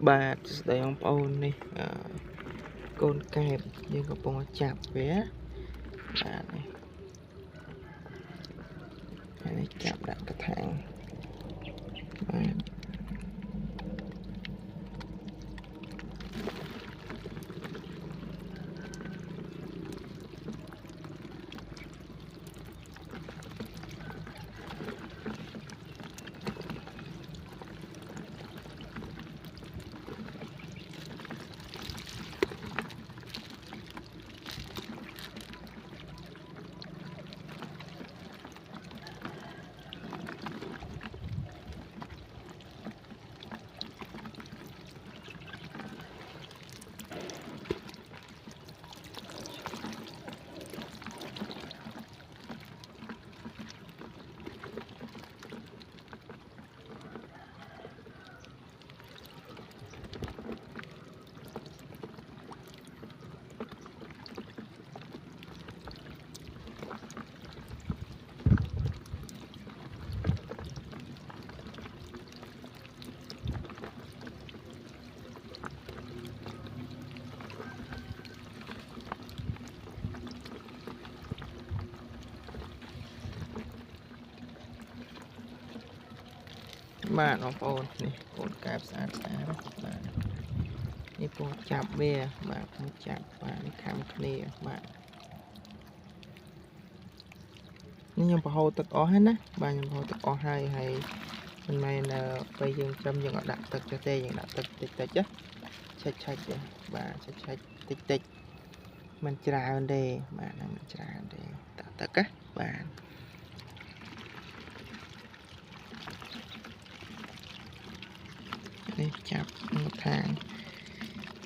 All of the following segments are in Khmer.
បាទស្ដីបងប្អូននេះកូនកែបយើងកំពុងចាប់វាបាទនេះចាប់ដាក់កថាងបាទបាទបងប្អូននេះកូនកែបស្អាតបាទនេះពងចាប់វាបាទពងចាប់បាទនេះខំគ្នាបាទនេះខ្ញុំប្រហូរទឹកអស់ហើយណាបាទខ្ញុំប្រហូរទឹកអស់ហើយមិនមែនពេលយើងចាំយើងអត់ដាក់ទឹកទេយើងដាក់ទឹកតិចណាឆិចបាទឆិចតិចមិនច្រើនទេបាទមិនច្រើនទេដាក់ទឹកណាបាទនេះចាប់មកខាង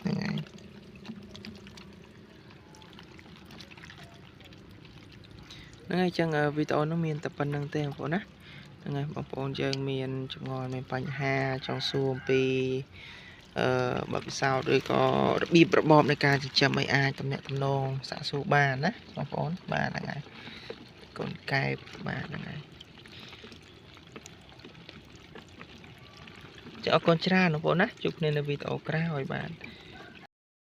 ហ្នឹងហើយចឹងវីដេអូនោះមានតែប៉ុណ្្នឹងទេបងប្អូនណាហ្នឹងហើយបងប្អូនយើងមានចម្ងល់មានបញ្ហាចង់សួរអំពីបទពិសោធន៍ឬក៏របៀបរបបនៃការចិញ្ចឹមឲ្យអាចទំនាក់ទំនងសាកសួរបានណាបងប្អូនបាទហ្នឹងហើយកូនកែបបាទហ្នឹងហើយចាអរគុណច្រើនបងប្អូនណាជួបគ្នានៅវីដេអូក្រោយបាទ